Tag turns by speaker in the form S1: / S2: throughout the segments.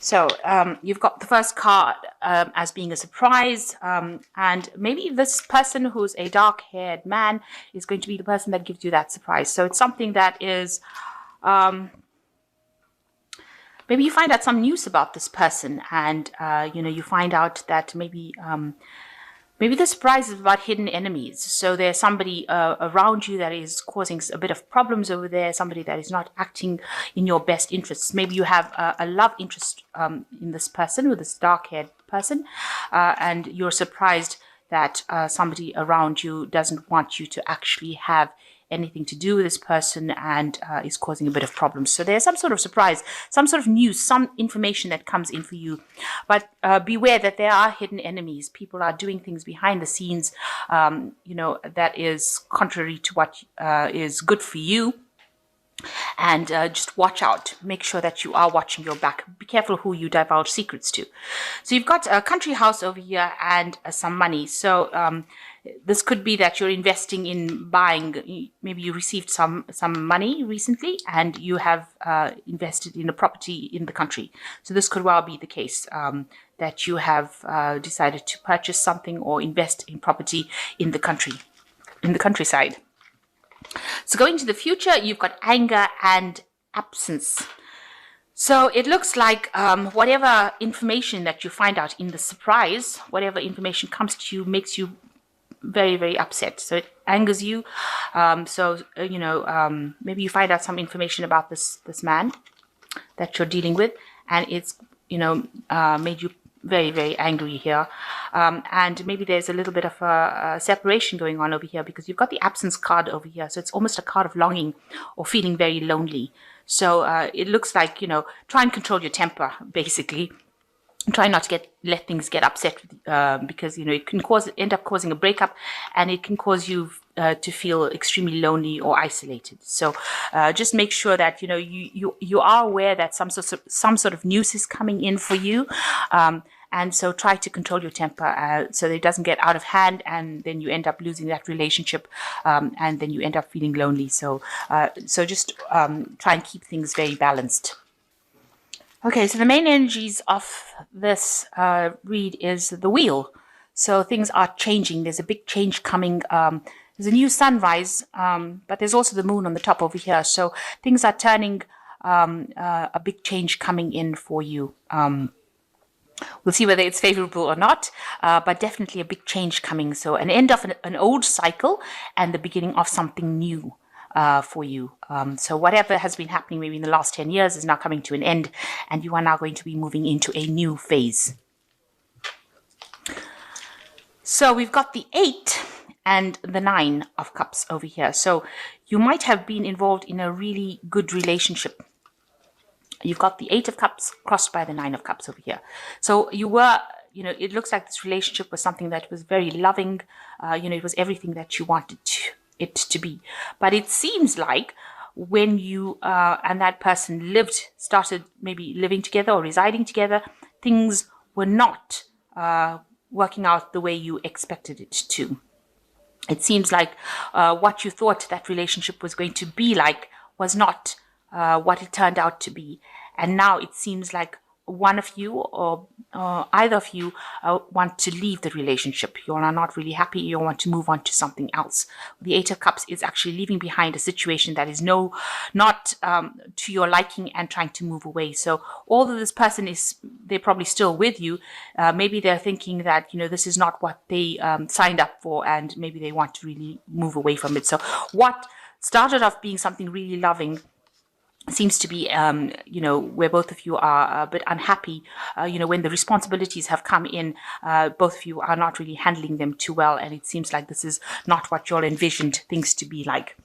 S1: So you've got the first card as being a surprise, and maybe this person who's a dark-haired man is going to be the person that gives you that surprise. So it's something that is, maybe you find out some news about this person, and you find out that maybe the surprise is about hidden enemies. So there's somebody around you that is causing a bit of problems over there, somebody that is not acting in your best interests. Maybe you have a love interest in this person, with this dark-haired person, and you're surprised that somebody around you doesn't want you to actually have anything to do with this person and is causing a bit of problems. So there's some sort of surprise, some sort of news, some information that comes in for you. But beware that there are hidden enemies. People are doing things behind the scenes, that is contrary to what is good for you. And just watch out. Make sure that you are watching your back. Be careful who you divulge secrets to. So you've got a country house over here and some money. So this could be that you're investing in buying. Maybe you received some money recently and you have invested in a property in the country. So this could well be the case, that you have decided to purchase something or invest in property in the countryside. So going to the future, you've got anger and absence. So it looks like whatever information that you find out in the surprise, whatever information comes to you, makes you very, very upset. So it angers you. Maybe you find out some information about this man that you're dealing with, and it's made you very, very angry here. And maybe there's a little bit of a separation going on over here, because you've got the absence card over here. So it's almost a card of longing or feeling very lonely. So it looks like, try and control your temper, basically. Try not to let things get upset, because, it can end up causing a breakup, and it can cause you to feel extremely lonely or isolated. So just make sure that, you are aware that some sort of news is coming in for you. And so try to control your temper so that it doesn't get out of hand, and then you end up losing that relationship, and then you end up feeling lonely. So just try and keep things very balanced. Okay, so the main energies of this read is the wheel. So things are changing. There's a big change coming. There's a new sunrise, but there's also the moon on the top over here. So things are turning, a big change coming in for you. We'll see whether it's favorable or not, but definitely a big change coming. So an end of an old cycle and the beginning of something new for you. So whatever has been happening maybe in the last 10 years is now coming to an end, and you are now going to be moving into a new phase. So we've got the 8 and the 9 of Cups over here. So you might have been involved in a really good relationship. You've got the 8 of Cups crossed by the 9 of Cups over here. So you were, it looks like this relationship was something that was very loving. It was everything that you wanted it to be. But it seems like when you and that person started maybe living together or residing together, things were not working out the way you expected it to. It seems like what you thought that relationship was going to be like was not what it turned out to be. And now it seems like one of you or either of you want to leave the relationship. You are not really happy. You want to move on to something else. The 8 of Cups is actually leaving behind a situation that is not to your liking and trying to move away. So although this person they're probably still with you, maybe they're thinking that, this is not what they signed up for, and maybe they want to really move away from it. So what started off being something really loving seems to be, where both of you are a bit unhappy, when the responsibilities have come in, both of you are not really handling them too well, and it seems like this is not what you all envisioned things to be like.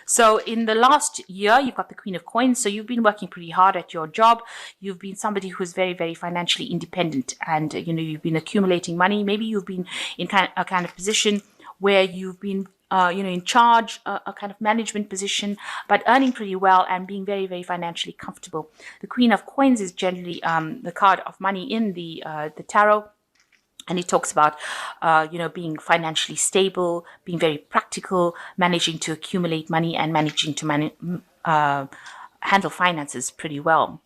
S1: So in the last year, you've got the Queen of Coins. So you've been working pretty hard at your job. You've been somebody who's very, very financially independent, and, you've been accumulating money. Maybe you've been in a kind of position where you've been in charge, a kind of management position, but earning pretty well and being very, very financially comfortable. The Queen of Coins is generally the card of money in the tarot. And it talks about, being financially stable, being very practical, managing to accumulate money, and managing to handle finances pretty well.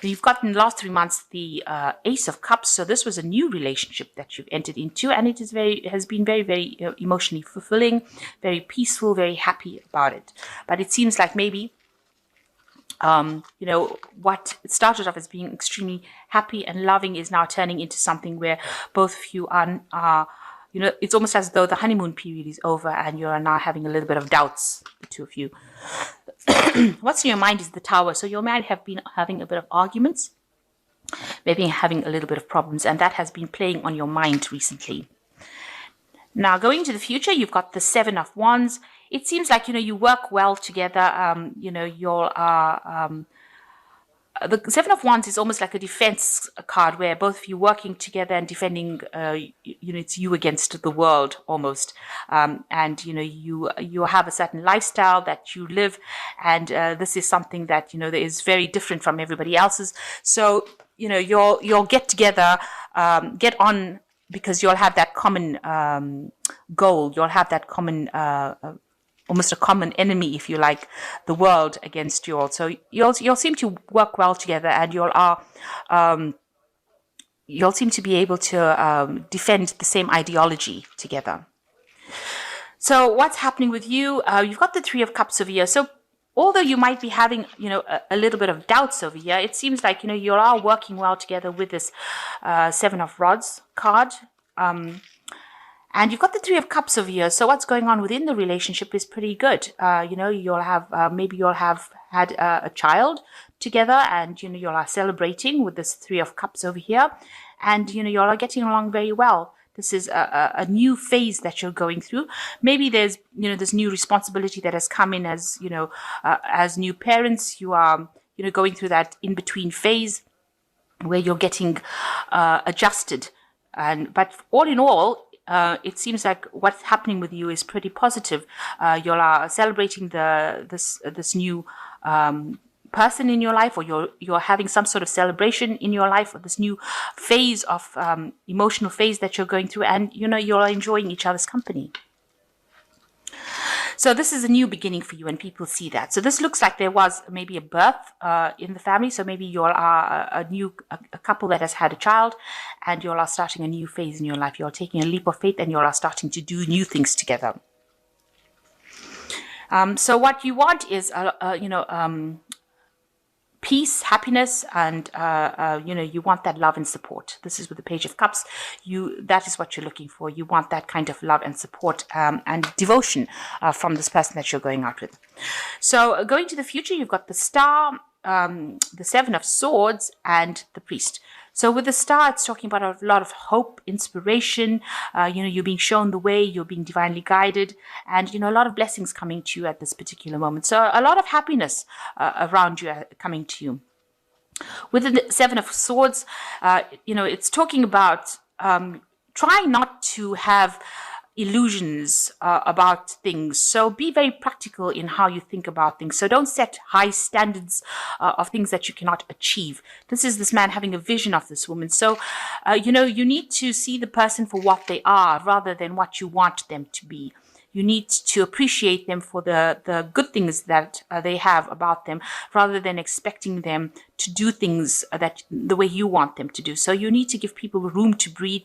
S1: You've got in the last 3 months the Ace of Cups. So this was a new relationship that you've entered into, and it has been very, very emotionally fulfilling, very peaceful, very happy about it. But it seems like maybe what started off as being extremely happy and loving is now turning into something where both of you are it's almost as though the honeymoon period is over and you are now having a little bit of doubts, the two of you. What's in your mind is the Tower. So you might have been having a bit of arguments, maybe having a little bit of problems, and that has been playing on your mind recently. Now, going into the future, you've got the Seven of Wands. It seems like, you work well together. You'll the Seven of Wands is almost like a defense card where both of you working together and defending, it's you against the world almost. And, you have a certain lifestyle that you live, and this is something that, that is very different from everybody else's. So, you'll get together, get on, because you'll have that common goal. You'll have that common almost a common enemy, if you like, the world against you all. So you'll seem to work well together, and you'll seem to be able to defend the same ideology together. So what's happening with you? You've got the Three of Cups over here. So although you might be having, a little bit of doubts over here, it seems like, you are working well together with this Seven of Rods card. And you've got the Three of Cups over here. So what's going on within the relationship is pretty good. You'll have, maybe you'll have had a child together, and, you'll are celebrating with this Three of Cups over here. And, you'll are getting along very well. This is a new phase that you're going through. Maybe there's, this new responsibility that has come in as, as new parents. You are, going through that in-between phase where you're getting adjusted. But all in all, it seems like what's happening with you is pretty positive. You're celebrating this new person in your life, or you're having some sort of celebration in your life, or this new phase of emotional phase that you're going through, and you're enjoying each other's company. So this is a new beginning for you, and people see that. So this looks like there was maybe a birth in the family. So maybe you are a couple that has had a child, and you are starting a new phase in your life. You're taking a leap of faith, and you are starting to do new things together. So what you want is, peace, happiness, and you want that love and support. This is with the Page of Cups. That is what you're looking for. You want that kind of love and support and devotion from this person that you're going out with. So going to the future, you've got the Star, the Seven of Swords, and the Priest. So with the Star, it's talking about a lot of hope, inspiration. You're being shown the way, you're being divinely guided, and, a lot of blessings coming to you at this particular moment. So a lot of happiness around you coming to you. With the Seven of Swords, it's talking about trying not to have illusions about things. So be very practical in how you think about things. So don't set high standards of things that you cannot achieve. This is this man having a vision of this woman. So, you need to see the person for what they are rather than what you want them to be. You need to appreciate them for the good things that they have about them, rather than expecting them to do things that the way you want them to do. So you need to give people room to breathe.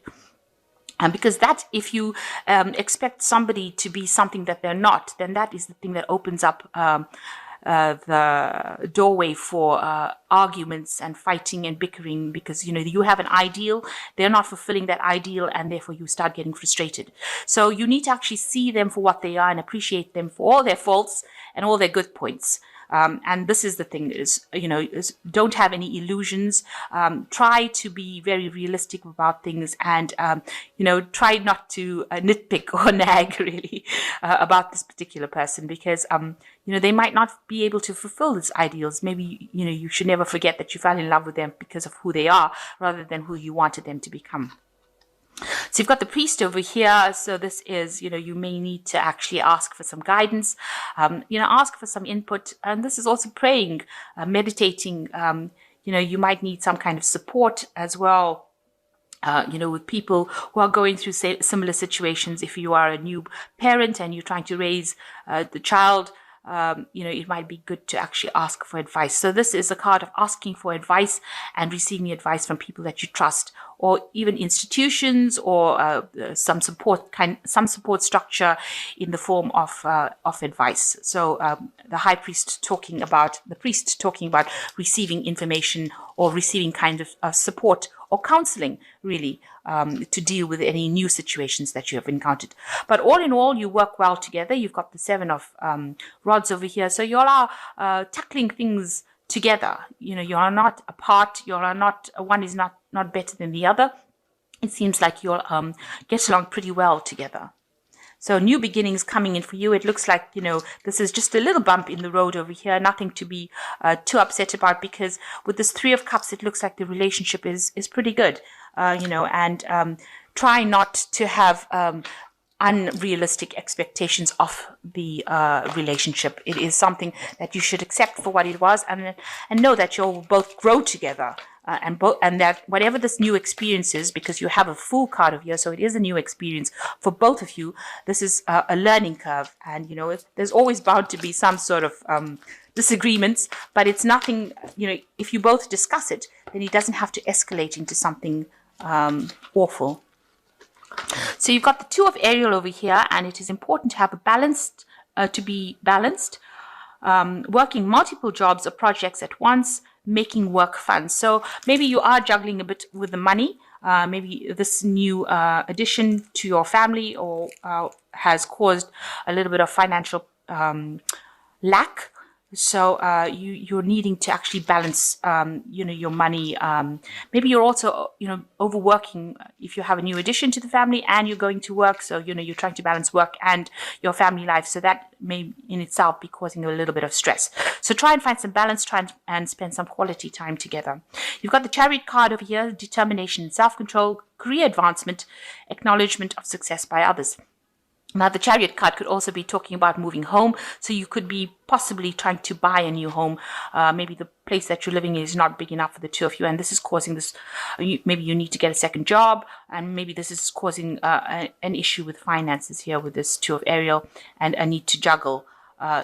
S1: Because that, if you expect somebody to be something that they're not, then that is the thing that opens up the doorway for arguments and fighting and bickering, because, you have an ideal, they're not fulfilling that ideal, and therefore you start getting frustrated. So you need to actually see them for what they are and appreciate them for all their faults and all their good points. And this is the thing is, don't have any illusions. Try to be very realistic about things, and, try not to nitpick or nag really about this particular person, because, they might not be able to fulfill these ideals. Maybe, you should never forget that you fell in love with them because of who they are rather than who you wanted them to become. So you've got the Priest over here. So this is, you may need to actually ask for some guidance, ask for some input. And this is also praying, meditating. You might need some kind of support as well, with people who are going through similar situations. If you are a new parent and you're trying to raise the child, it might be good to actually ask for advice. So this is a card of asking for advice and receiving advice from people that you trust, or even institutions, or some support structure in the form of advice. So the priest talking about receiving information or receiving kind of support or counseling, really, to deal with any new situations that you have encountered. But all in all, you work well together. You've got the 7 of rods over here. So you all are tackling things together. You are not apart. You are not, one is not better than the other. It seems like you'll get along pretty well together. So new beginnings coming in for you. It looks like, this is just a little bump in the road over here. Nothing to be too upset about, because with this 3 of Cups, it looks like the relationship is pretty good, and try not to have unrealistic expectations of the relationship. It is something that you should accept for what it was, and know that you'll both grow together. And that whatever this new experience is, because you have a Fool card of here, so it is a new experience for both of you. This is a learning curve, and there's always bound to be some sort of disagreements, but it's nothing. If you both discuss it, then it doesn't have to escalate into something awful. So you've got the 2 of Ariel over here, and it is important to have to be balanced, working multiple jobs or projects at once, making work fun. So maybe you are juggling a bit with the money. Maybe this new addition to your family or has caused a little bit of financial lack. So you're needing to actually balance, your money. Maybe you're also, overworking if you have a new addition to the family and you're going to work. So, you're trying to balance work and your family life. So that may in itself be causing a little bit of stress. So try and find some balance, and spend some quality time together. You've got the Chariot card over here: determination, self-control, career advancement, acknowledgement of success by others. Now, the Chariot card could also be talking about moving home. So you could be possibly trying to buy a new home. Maybe the place that you're living in is not big enough for the 2 of you, and this is causing this. Maybe you need to get a second job, and maybe this is causing an issue with finances here with this 2 of Ariel, and a need to juggle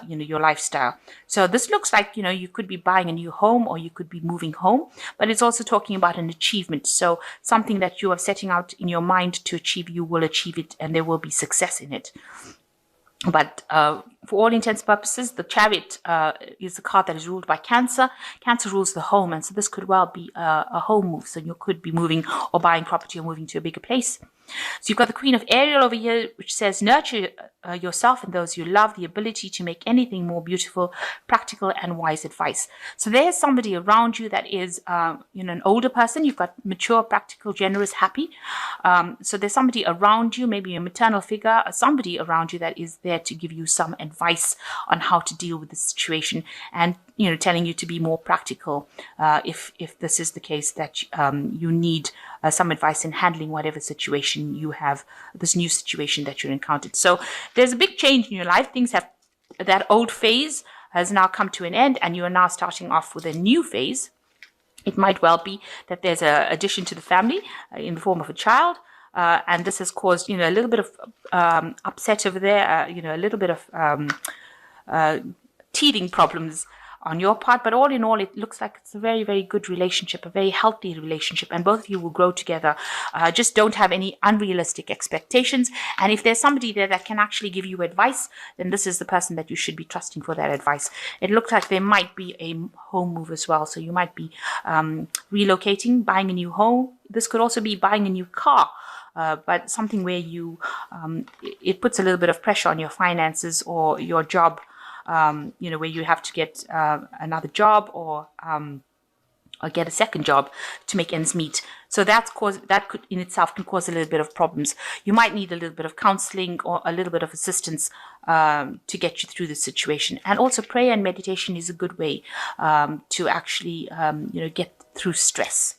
S1: your lifestyle. So this looks like, you could be buying a new home, or you could be moving home, but it's also talking about an achievement. So something that you are setting out in your mind to achieve, you will achieve it, and there will be success in it. But for all intents and purposes, the Chariot is a card that is ruled by Cancer. Cancer rules the home, and so this could well be a home move. So you could be moving or buying property or moving to a bigger place. So you've got the Queen of Ariel over here, which says nurture yourself and those you love, the ability to make anything more beautiful, practical and wise advice. So there's somebody around you that is, an older person. You've got mature, practical, generous, happy. So there's somebody around you, maybe a maternal figure, or somebody around you that is there to give you some advice on how to deal with the situation, and telling you to be more practical if this is the case that you need some advice in handling whatever situation you have, this new situation that you're encountered. So there's a big change in your life. Things have, that old phase has now come to an end, and you are now starting off with a new phase. It might well be that there's an addition to the family in the form of a child. And this has caused, a little bit of upset over there, a little bit of teething problems on your part. But all in all, it looks like it's a very, very good relationship, a very healthy relationship, and both of you will grow together. Just don't have any unrealistic expectations. And if there's somebody there that can actually give you advice, then this is the person that you should be trusting for that advice. It looks like there might be a home move as well. So you might be relocating, buying a new home. This could also be buying a new car. But something where it puts a little bit of pressure on your finances or your job, where you have to get another job or get a second job to make ends meet. So that could in itself can cause a little bit of problems. You might need a little bit of counseling or a little bit of assistance to get you through the situation. And also prayer and meditation is a good way to actually, get through stress.